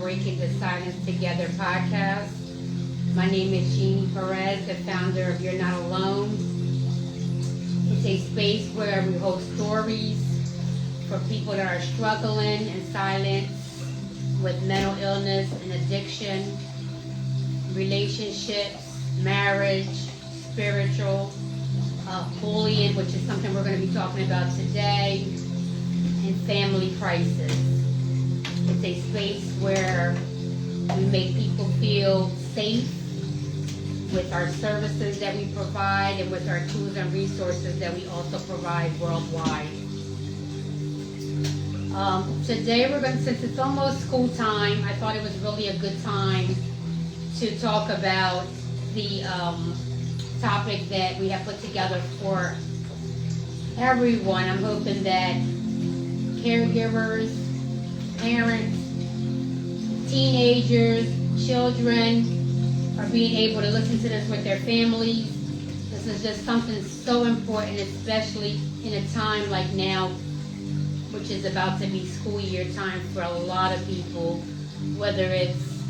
Breaking the Silence Together podcast. My name is Jeannie Perez, the founder of You're Not Alone. It's a space where we hold stories for people that are struggling in silence with mental illness and addiction, relationships, marriage, spiritual, bullying, which is something we're going to be talking about today, and family crisis. It's a space where we make people feel safe with our services that we provide and with our tools and resources that we also provide worldwide. Today we're going to, since it's almost school time, I thought it was really a good time to talk about the topic that we have put together for everyone. I'm hoping that caregivers, parents, teenagers, children are being able to listen to this with their families. This is just something so important, especially in a time like now, which is about to be school year time for a lot of people, whether it's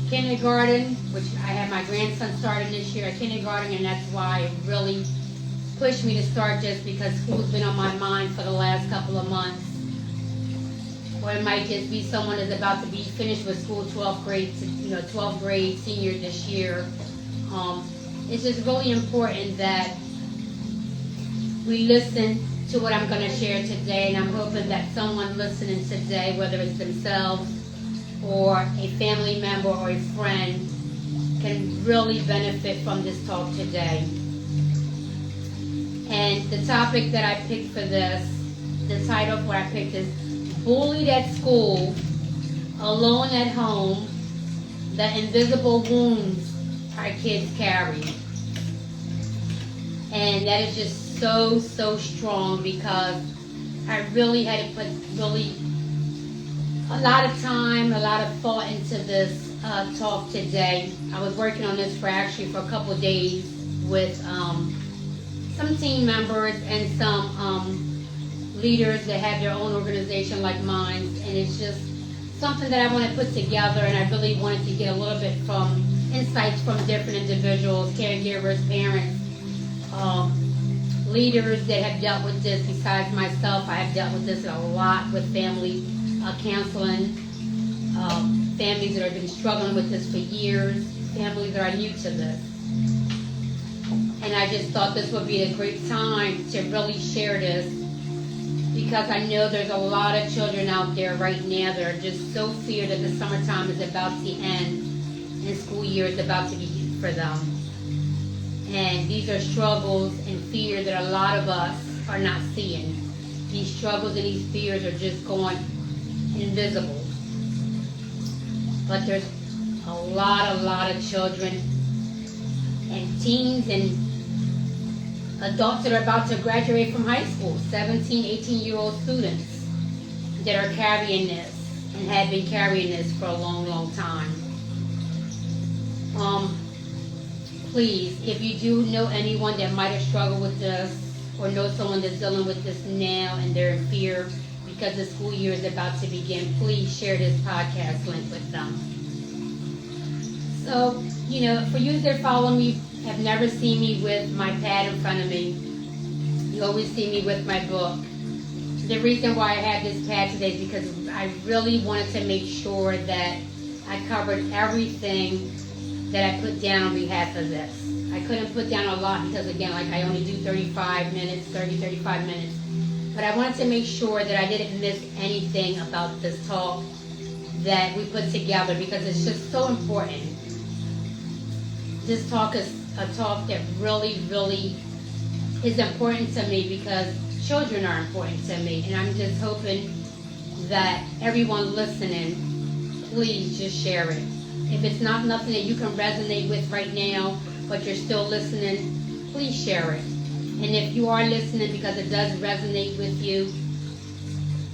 kindergarten, which I had my grandson starting this year at kindergarten, and that's why it really pushed me to start, just because school's been on my mind for the last couple of months. Or it might just be someone that's about to be finished with school, 12th grade senior this year. It's just really important that we listen to what I'm going to share today, and I'm hoping that someone listening today, whether it's themselves or a family member or a friend, can really benefit from this talk today. And the topic that I picked for this, the title of what I picked is Bullied at School, Alone at Home, the Invisible Wounds Our Kids Carry. And that is just so strong, because I really had to put a lot of time, a lot of thought into this talk today. I was working on this for a couple of days with some team members and some leaders that have their own organization like mine, and it's just something that I want to put together, and I really wanted to get a little bit from insights from different individuals, caregivers, parents, leaders that have dealt with this. Besides myself, I have dealt with this a lot with family counseling, families that have been struggling with this for years, families that are new to this. And I just thought this would be a great time to really share this, because I know there's a lot of children out there right now that are just so feared that the summertime is about to end and school year is about to begin for them. And these are struggles and fear that a lot of us are not seeing. These struggles and these fears are just going invisible. But there's a lot of children and teens and adults that are about to graduate from high school, 17, 18-year-old students that are carrying this and have been carrying this for a long time. Please, if you do know anyone that might have struggled with this, or know someone that's dealing with this now and they're in fear because the school year is about to begin, please share this podcast link with them. So, for you that follow me, have never seen me with my pad in front of me. You always see me with my book. The reason why I have this pad today is because I really wanted to make sure that I covered everything that I put down on behalf of this. I couldn't put down a lot because, again, I only do 35 minutes. But I wanted to make sure that I didn't miss anything about this talk that we put together, because it's just so important. This talk is a talk that really is important to me, because children are important to me, and I'm just hoping that everyone listening, please just share it. If it's not nothing that you can resonate with right now, but you're still listening, please share it. And if you are listening because it does resonate with you,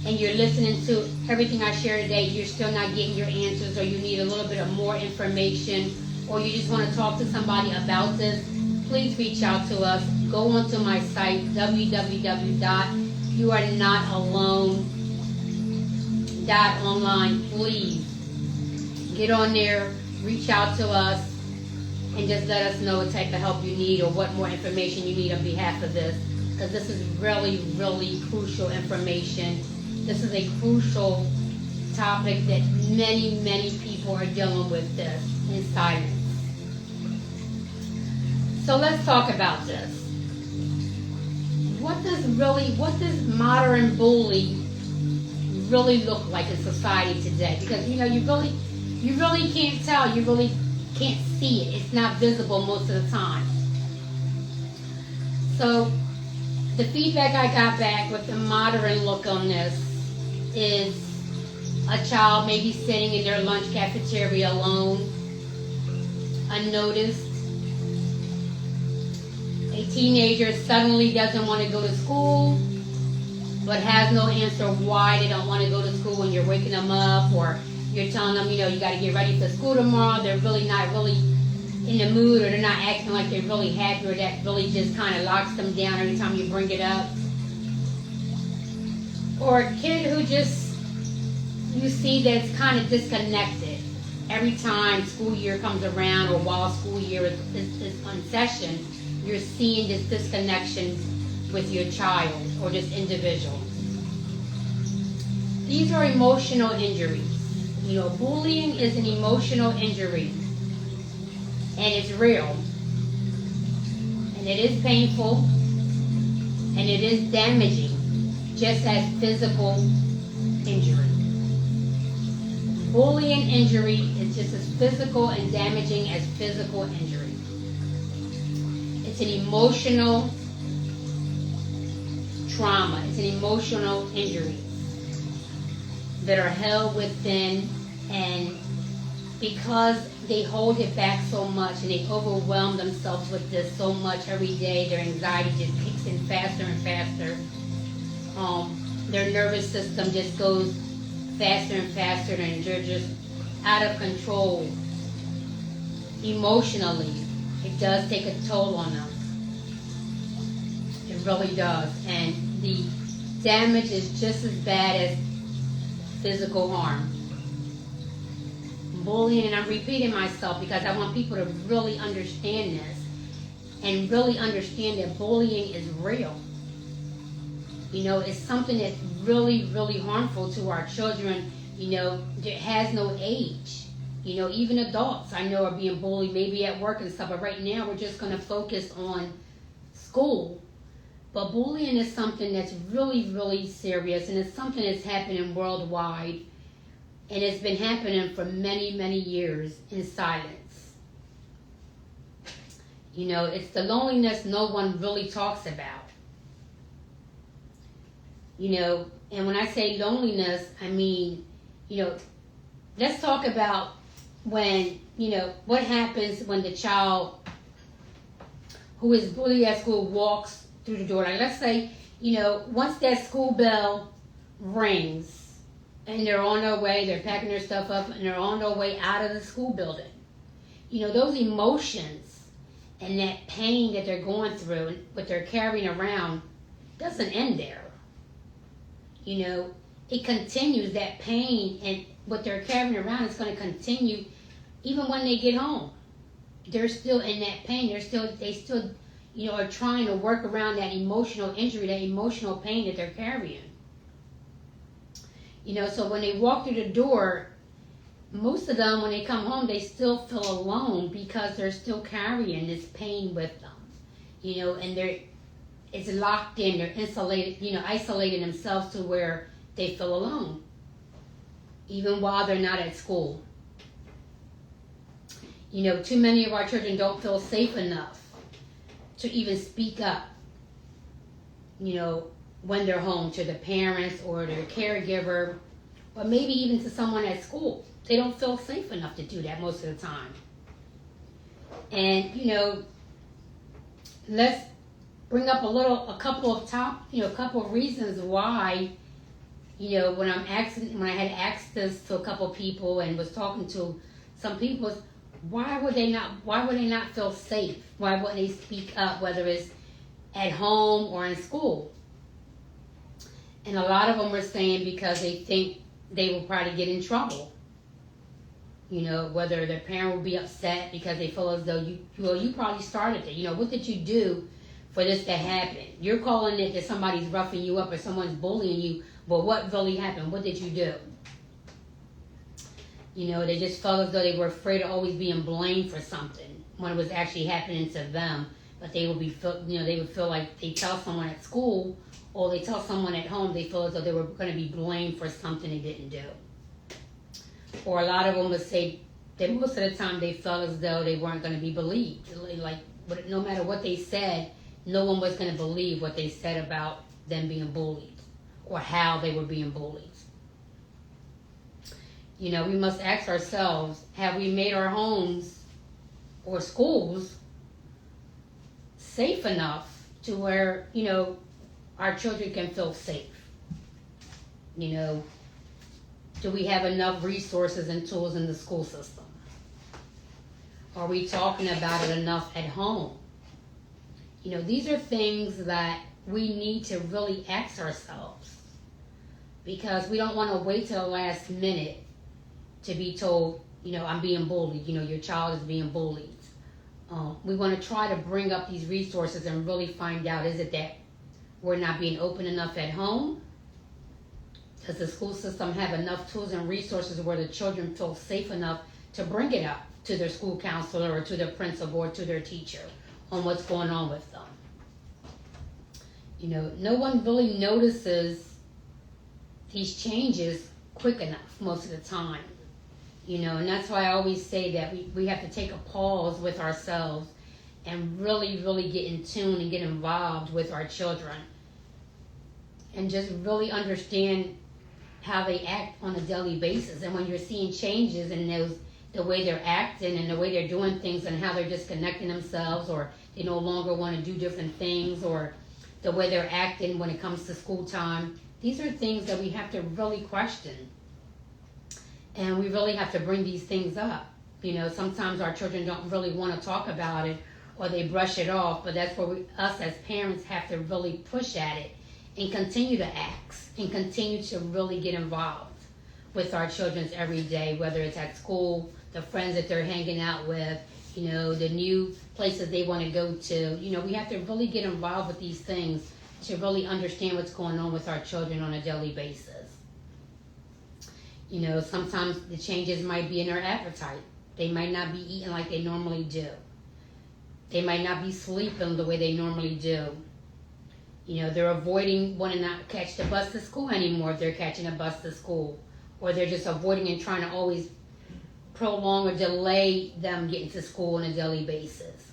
and you're listening to everything I share today, you're still not getting your answers, or you need a little bit of more information, or you just want to talk to somebody about this, please reach out to us. Go onto my site, www.youarenotalone.online. Please get on there, reach out to us, and just let us know what type of help you need or what more information you need on behalf of this. Because this is really, really crucial information. This is a crucial topic that many, many people are dealing with this in silence. So let's talk about this. What does modern bully really look like in society today? Because you really can't tell. You really can't see it. It's not visible most of the time. So the feedback I got back with the modern look on this is a child maybe sitting in their lunch cafeteria alone, unnoticed. A teenager suddenly doesn't want to go to school, but has no answer why they don't want to go to school when you're waking them up, or you're telling them, you got to get ready for school tomorrow. They're really not really in the mood, or they're not acting like they're really happy, or that really just kind of locks them down every time you bring it up. Or a kid who just, you see that's kind of disconnected. Every time school year comes around, or while school year is on session, you're seeing this disconnection with your child or this individual. These are emotional injuries. Bullying is an emotional injury, and it's real, and it is painful, and it is damaging, just as physical injury. Bullying injury is just as physical and damaging as physical injury. It's an emotional trauma. It's an emotional injury that are held within, and because they hold it back so much and they overwhelm themselves with this so much every day, their anxiety just kicks in faster and faster. Their nervous system just goes faster and faster, and they're just out of control emotionally. It does take a toll on them. It really does. And the damage is just as bad as physical harm. Bullying, and I'm repeating myself because I want people to really understand this and really understand that bullying is real. It's something that's really, really harmful to our children. It has no age. Even adults I know are being bullied, maybe at work and stuff, but right now we're just going to focus on school. But bullying is something that's really, really serious, and it's something that's happening worldwide, and it's been happening for many, many years in silence. It's the loneliness no one really talks about. And when I say loneliness, I mean, let's talk about when, what happens when the child who is bullied at school walks through the door. Like, let's say, once that school bell rings and they're on their way, they're packing their stuff up and they're on their way out of the school building. Those emotions and that pain that they're going through and what they're carrying around doesn't end there. It continues. That pain and what they're carrying around is going to continue even when they get home. They're still in that pain. They still are trying to work around that emotional injury, that emotional pain that they're carrying. So when they walk through the door, most of them, when they come home, they still feel alone because they're still carrying this pain with them. And it's locked in, they're insulated, isolating themselves to where they feel alone, even while they're not at school. Too many of our children don't feel safe enough to even speak up, when they're home, to the parents or their caregiver, or maybe even to someone at school. They don't feel safe enough to do that most of the time. And, let's bring up a couple of reasons why, when I had asked this to a couple of people and was talking to some people, why would they not feel safe? Why wouldn't they speak up, whether it's at home or in school? And a lot of them were saying because they think they will probably get in trouble. Whether their parent will be upset because they feel as though you probably started it. What did you do for this to happen? You're calling it that somebody's roughing you up or someone's bullying you, but what really happened? What did you do? They just felt as though they were afraid of always being blamed for something when it was actually happening to them. But they would they would feel like they tell someone at school or they tell someone at home, they feel as though they were going to be blamed for something they didn't do. Or a lot of them would say that most of the time they felt as though they weren't going to be believed. Like, no matter what they said, no one was going to believe what they said about them being bullied or how they were being bullied. We must ask ourselves, have we made our homes or schools safe enough to where, our children can feel safe? Do we have enough resources and tools in the school system? Are we talking about it enough at home? These are things that we need to really ask ourselves, because we don't want to wait till the last minute to be told, I'm being bullied, your child is being bullied. We want to try to bring up these resources and really find out, is it that we're not being open enough at home? Does the school system have enough tools and resources where the children feel safe enough to bring it up to their school counselor or to their principal or to their teacher on what's going on with them? No one really notices these changes quick enough most of the time. And that's why I always say that we have to take a pause with ourselves and really, really get in tune and get involved with our children and just really understand how they act on a daily basis. And when you're seeing changes in the way they're acting and the way they're doing things and how they're disconnecting themselves, or they no longer want to do different things, or the way they're acting when it comes to school time, these are things that we have to really question. And we really have to bring these things up. Sometimes our children don't really want to talk about it or they brush it off, but that's where us as parents have to really push at it and continue to ask and continue to really get involved with our children every day, whether it's at school, the friends that they're hanging out with, the new places they want to go to. We have to really get involved with these things to really understand what's going on with our children on a daily basis. Sometimes the changes might be in their appetite. They might not be eating like they normally do. They might not be sleeping the way they normally do. They're avoiding wanting to not catch the bus to school anymore if they're catching a bus to school. Or they're just avoiding and trying to always prolong or delay them getting to school on a daily basis.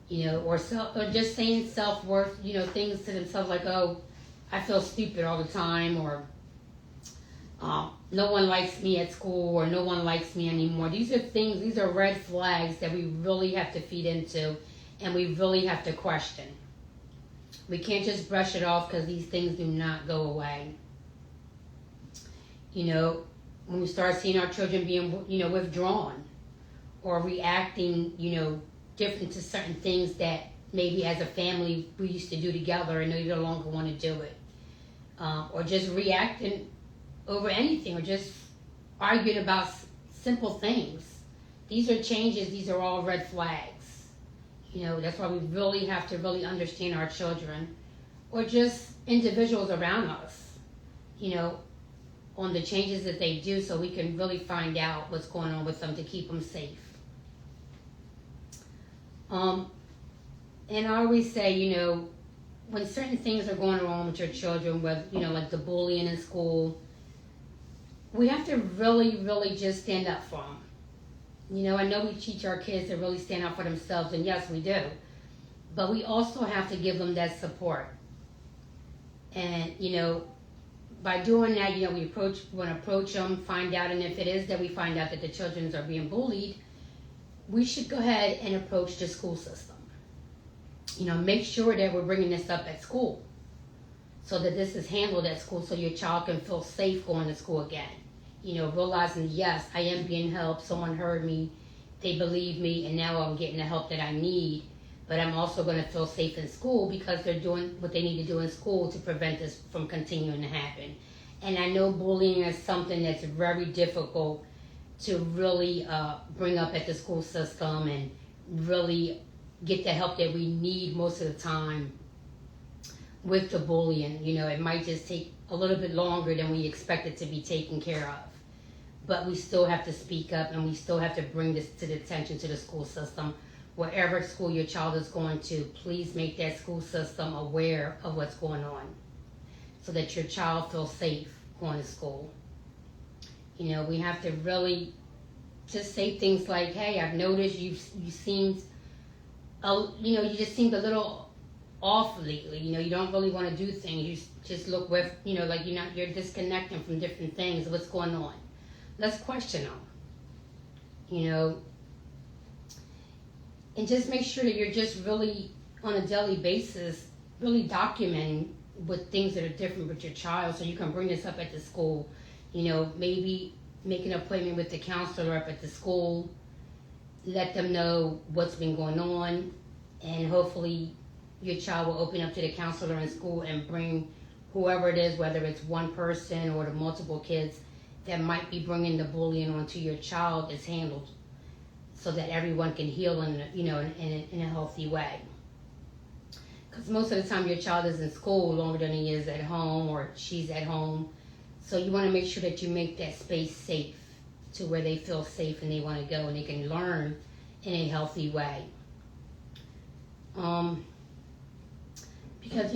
Or just saying self-worth, things to themselves like, oh, I feel stupid all the time, or no one likes me at school, or no one likes me anymore. These are red flags that we really have to feed into and we really have to question. We can't just brush it off because these things do not go away. When we start seeing our children being, withdrawn or reacting, different to certain things that maybe as a family we used to do together and they no longer want to do it. Or just reacting over anything, or just arguing about simple things. These are changes, these are all red flags. That's why we really have to really understand our children, or just individuals around us, on the changes that they do, so we can really find out what's going on with them to keep them safe. And I always say, when certain things are going on with your children, whether, like the bullying in school, we have to really, really just stand up for them. I know we teach our kids to really stand up for themselves, and yes, we do. But we also have to give them that support. And, by doing that, we want to approach them, find out, and if it is that we find out that the children are being bullied, we should go ahead and approach the school system. Make sure that we're bringing this up at school so that this is handled at school so your child can feel safe going to school again. Realizing, yes, I am being helped, someone heard me, they believe me, and now I'm getting the help that I need. But I'm also going to feel safe in school because they're doing what they need to do in school to prevent this from continuing to happen. And I know bullying is something that's very difficult to really bring up at the school system and really get the help that we need most of the time with the bullying. It might just take a little bit longer than we expect it to be taken care of. But we still have to speak up, and we still have to bring this to the attention to the school system. Wherever school your child is going to, please make that school system aware of what's going on so that your child feels safe going to school. We have to really just say things like, hey, I've noticed you seemed, you just seemed a little off lately. You don't really want to do things. You just look with, like you're disconnecting from different things. What's going on? Let's question them. And just make sure that you're just really on a daily basis, really documenting what things that are different with your child, so you can bring this up at the school. Maybe make an appointment with the counselor up at the school, let them know what's been going on, and hopefully your child will open up to the counselor in school and bring whoever it is, whether it's one person or the multiple kids that might be bringing the bullying onto your child, is handled so that everyone can heal in a healthy way. Because most of the time your child is in school longer than he is at home, or she's at home. So you want to make sure that you make that space safe to where they feel safe and they want to go and they can learn in a healthy way. Because,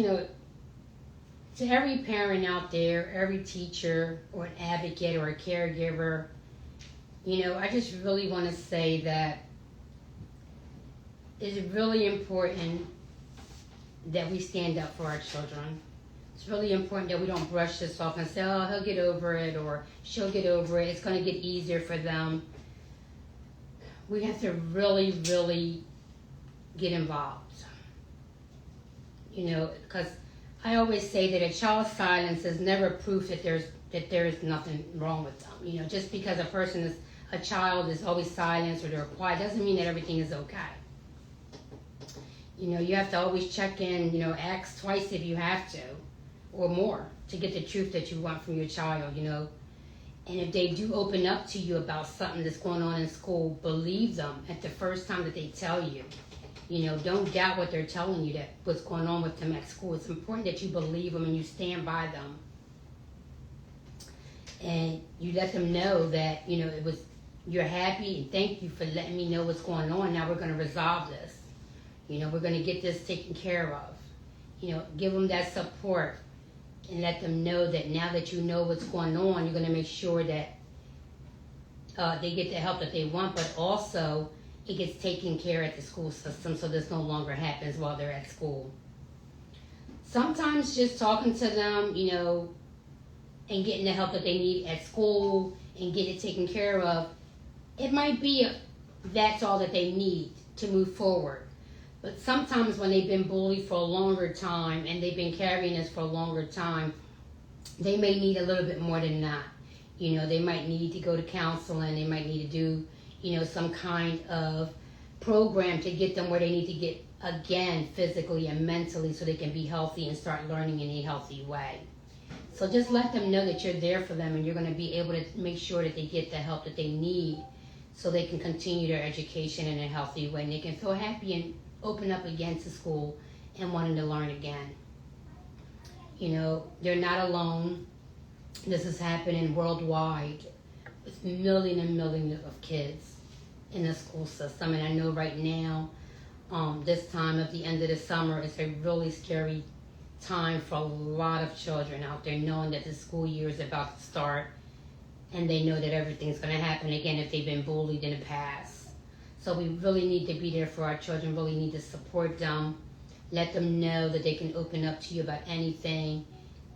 to every parent out there, every teacher or an advocate or a caregiver, I just really want to say that it's really important that we stand up for our children. It's really important that we don't brush this off and say, oh, he'll get over it, or she'll get over it. It's going to get easier for them. We have to really, really get involved. Because I always say that a child's silence is never proof that there's nothing wrong with them. Just because a child is always silent or they're quiet doesn't mean that everything is okay. You have to always check in, ask twice if you have to, or more, to get the truth that you want from your child, And if they do open up to you about something that's going on in school, believe them at the first time that they tell you. Don't doubt what they're telling you, that what's going on with them at school. It's important that you believe them and you stand by them. And you let them know that, you're happy and thank you for letting me know what's going on. Now we're going to resolve this. We're going to get this taken care of. Give them that support and let them know that now that you know what's going on, you're going to make sure that they get the help that they want, but also it gets taken care at the school system so this no longer happens while they're at school. Sometimes just talking to them, and getting the help that they need at school and getting it taken care of, it might be that's all that they need to move forward. But sometimes when they've been bullied for a longer time and they've been carrying this for a longer time, they may need a little bit more than that. They might need to go to counseling. They might need to do, some kind of program to get them where they need to get again, physically and mentally, so they can be healthy and start learning in a healthy way. So just let them know that you're there for them and you're going to be able to make sure that they get the help that they need so they can continue their education in a healthy way and they can feel happy and open up again to school and wanting to learn again. They're not alone. This is happening worldwide with millions and millions of kids in the school system. And I know right now, this time at the end of the summer, it's a really scary time for a lot of children out there, knowing that the school year is about to start and they know that everything's going to happen again if they've been bullied in the past. So we really need to be there for our children, really need to support them, let them know that they can open up to you about anything,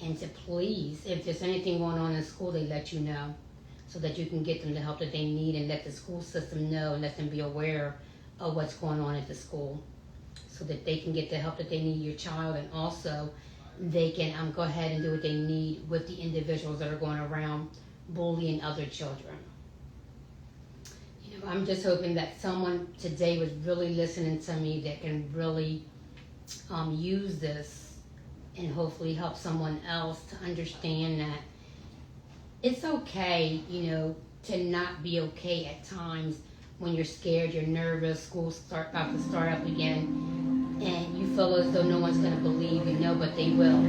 and to please, if there's anything going on in school, they let you know so that you can get them the help that they need and let the school system know and let them be aware of what's going on at the school so that they can get the help that they need, your child, and also they can go ahead and do what they need with the individuals that are going around bullying other children. I'm just hoping that someone today was really listening to me that can really use this and hopefully help someone else to understand that it's okay, to not be okay at times when you're scared, you're nervous, school's about to start up again, and you feel as though no one's going to believe you. No, but they will.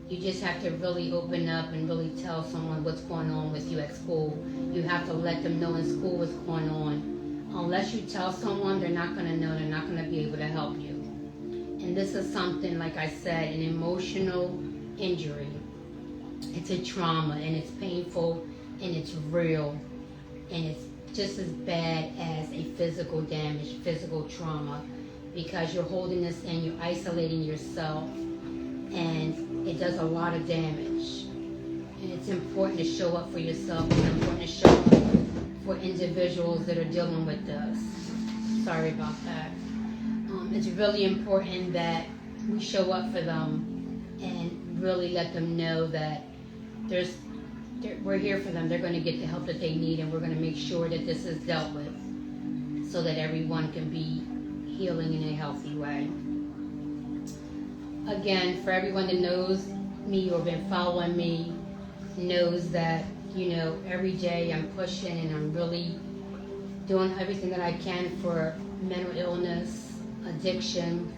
You just have to really open up and really tell someone what's going on with you at school. You have to let them know in school what's going on. Unless you tell someone, they're not going to know. They're not going to be able to help you. And this is something, like I said, an emotional injury. It's a trauma, and it's painful, and it's real, and it's just as bad as a physical damage, physical trauma, because you're holding this in, you're isolating yourself, and it does a lot of damage. And it's important to show up for yourself. It's important to show up for individuals that are dealing with this. Sorry about that. It's really important that we show up for them and really let them know that we're here for them. They're going to get the help that they need, and we're going to make sure that this is dealt with so that everyone can be healing in a healthy way. Again, for everyone that knows me or been following me, knows that, every day I'm pushing and I'm really doing everything that I can for mental illness, addiction,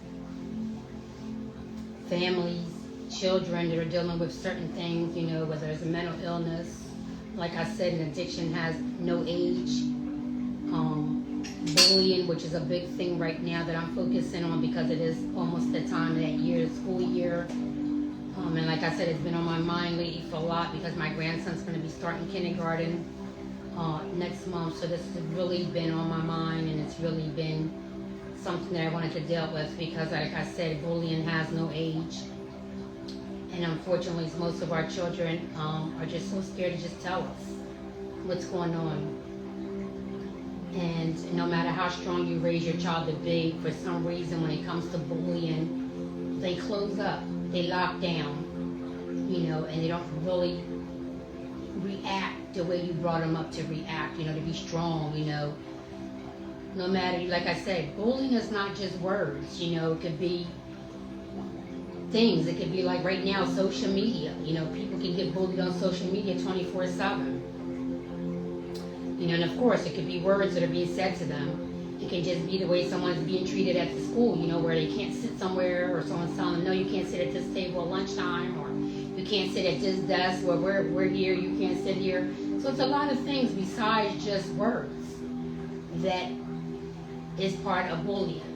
families, children that are dealing with certain things, whether it's a mental illness. Like I said, an addiction has no age. Bullying, which is a big thing right now that I'm focusing on because it is almost the time of that year, school year. And like I said, it's been on my mind lately for a lot because my grandson's going to be starting kindergarten next month. So this has really been on my mind, and it's really been something that I wanted to deal with because, like I said, bullying has no age. And unfortunately, most of our children are just so scared to just tell us what's going on. And no matter how strong you raise your child to be, for some reason when it comes to bullying, they close up, they lock down, and they don't really react the way you brought them up to react, to be strong, No matter, like I said, bullying is not just words, it could be things. It could be like right now, social media. People can get bullied on social media 24/7. And of course, it could be words that are being said to them. It can just be the way someone's being treated at the school, where they can't sit somewhere, or someone's telling them, no, you can't sit at this table at lunchtime, or you can't sit at this desk, or we're here, you can't sit here. So it's a lot of things besides just words that is part of bullying.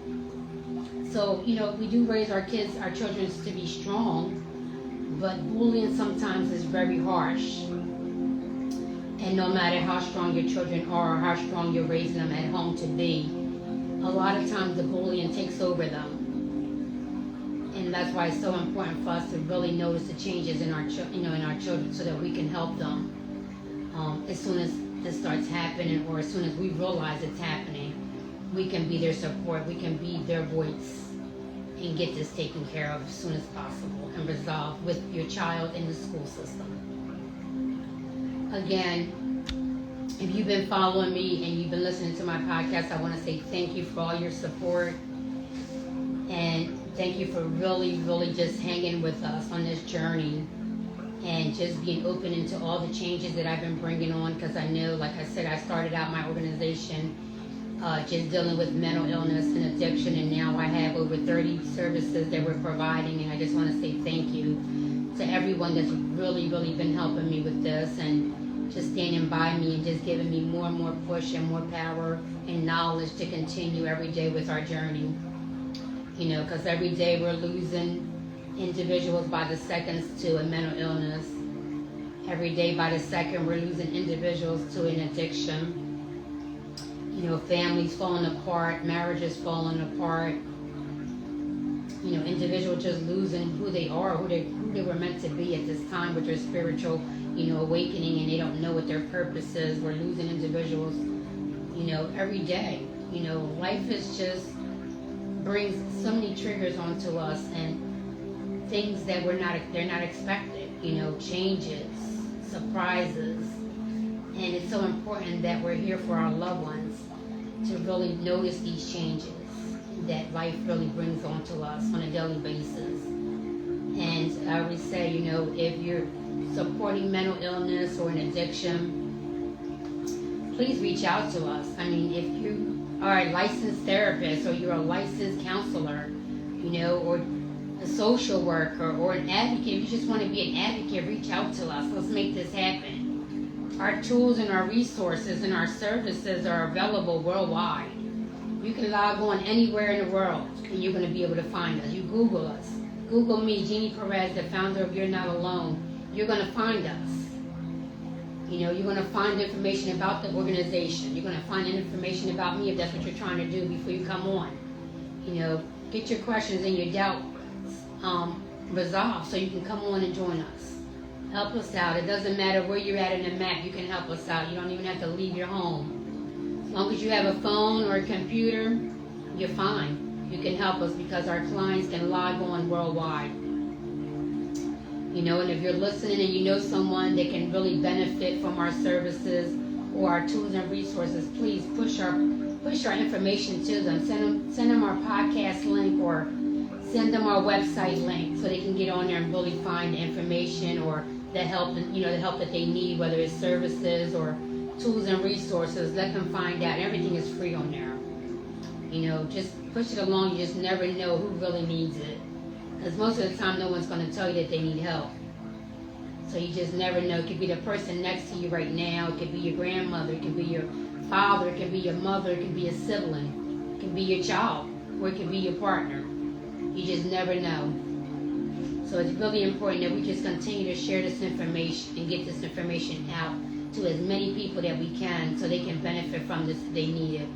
So, we do raise our children to be strong, but bullying sometimes is very harsh. And no matter how strong your children are, or how strong you're raising them at home to be, a lot of times the bullying takes over them. And that's why it's so important for us to really notice the changes in our children so that we can help them as soon as this starts happening, or as soon as we realize it's happening. We can be their support, we can be their voice, and get this taken care of as soon as possible and resolved with your child in the school system. Again, if you've been following me and you've been listening to my podcast, I want to say thank you for all your support, and thank you for really, really just hanging with us on this journey and just being open into all the changes that I've been bringing on, because I know, like I said, I started out my organization just dealing with mental illness and addiction, and now I have over 30 services that we're providing, and I just want to say thank you to everyone that's really, really been helping me with this and just standing by me and just giving me more and more push and more power and knowledge to continue every day with our journey. Because every day we're losing individuals by the seconds to a mental illness. Every day by the second we're losing individuals to an addiction. Families falling apart, marriages falling apart, individuals just losing who they are, who they were meant to be at this time with their spiritual, awakening, and they don't know what their purpose is. We're losing individuals, every day. Life is just brings so many triggers onto us and things that they're not expected, changes, surprises. And it's so important that we're here for our loved ones to really notice these changes that life really brings onto us on a daily basis. And I always say, if you're supporting mental illness or an addiction, please reach out to us. I mean, if you are a licensed therapist or you're a licensed counselor, or a social worker or an advocate, if you just want to be an advocate, reach out to us. Let's make this happen. Our tools and our resources and our services are available worldwide. You can log on anywhere in the world and you're going to be able to find us. You Google us. Google me, Jeannie Perez, the founder of You're Not Alone. You're going to find us. You're going to find information about the organization. You're going to find information about me if that's what you're trying to do before you come on. Get your questions and your doubts resolved so you can come on and join us. Help us out. It doesn't matter where you're at in the map. You can help us out. You don't even have to leave your home. As long as you have a phone or a computer, you're fine. You can help us because our clients can log on worldwide. And if you're listening and you know someone that can really benefit from our services or our tools and resources, please push our information to them. Send them our podcast link or send them our website link so they can get on there and really find the information or the help, the help that they need, whether it's services or tools and resources. Let them find out. Everything is free on there. Just push it along. You just never know who really needs it. Because most of the time, no one's going to tell you that they need help. So you just never know. It could be the person next to you right now. It could be your grandmother. It could be your father. It could be your mother. It could be a sibling. It could be your child. Or it could be your partner. You just never know. So it's really important that we just continue to share this information and get this information out to as many people that we can so they can benefit from this if they need it.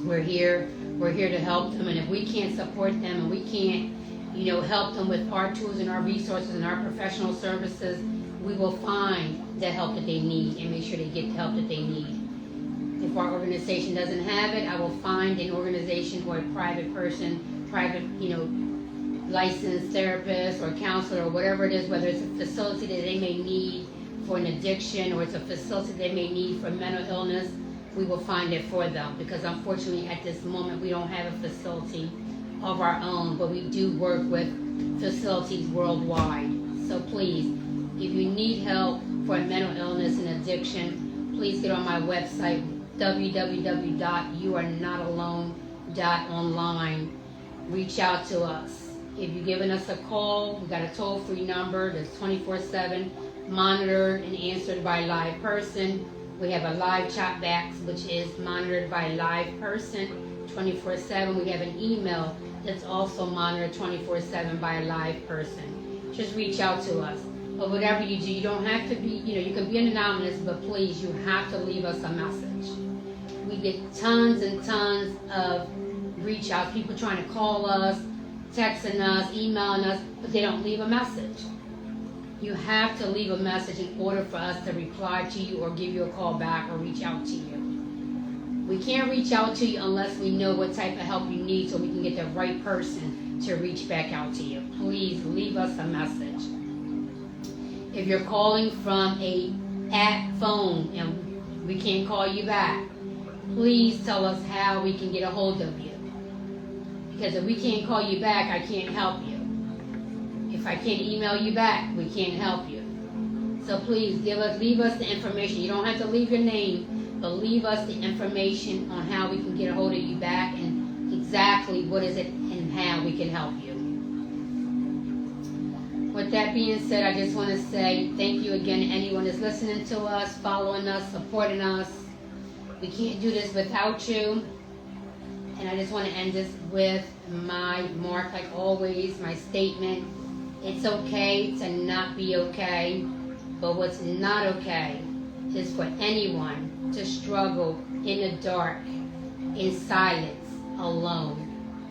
We're here to help them, and if we can't support them and we can't help them with our tools and our resources and our professional services, we will find the help that they need and make sure they get the help that they need. If our organization doesn't have it, I will find an organization or a private person, licensed therapist or counselor or whatever it is, whether it's a facility that they may need for an addiction or it's a facility they may need for mental illness, we will find it for them. Because unfortunately at this moment we don't have a facility of our own, but we do work with facilities worldwide. So please, if you need help for mental illness and addiction, please get on my website, www.youarenotalone.online. Reach out to us. If you're giving us a call, we got a toll-free number that's 24/7, monitored and answered by a live person. We have a live chat box, which is monitored by a live person 24/7. We have an email that's also monitored 24/7 by a live person. Just reach out to us. But whatever you do, you don't have to be, you can be anonymous, but please, you have to leave us a message. We get tons and tons of reach out, people trying to call us, texting us, emailing us, but they don't leave a message. You have to leave a message in order for us to reply to you or give you a call back or reach out to you. We can't reach out to you unless we know what type of help you need so we can get the right person to reach back out to you. Please leave us a message. If you're calling from a phone and we can't call you back, please tell us how we can get a hold of you. Because if we can't call you back, I can't help you. If I can't email you back, we can't help you. So please leave us the information. You don't have to leave your name, but leave us the information on how we can get a hold of you back and exactly what is it and how we can help you. With that being said, I just want to say thank you again to anyone that's listening to us, following us, supporting us. We can't do this without you. And I just want to end this with my mark, like always, my statement. It's okay to not be okay, but what's not okay is for anyone to struggle in the dark, in silence, alone.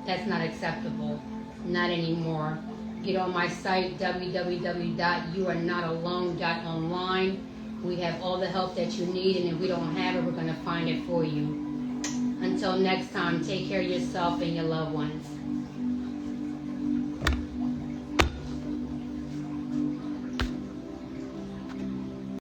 That's not acceptable. Not anymore. Get on my site, www.youarenotalone.online. We have all the help that you need, and if we don't have it, we're going to find it for you. Until next time, take care of yourself and your loved ones.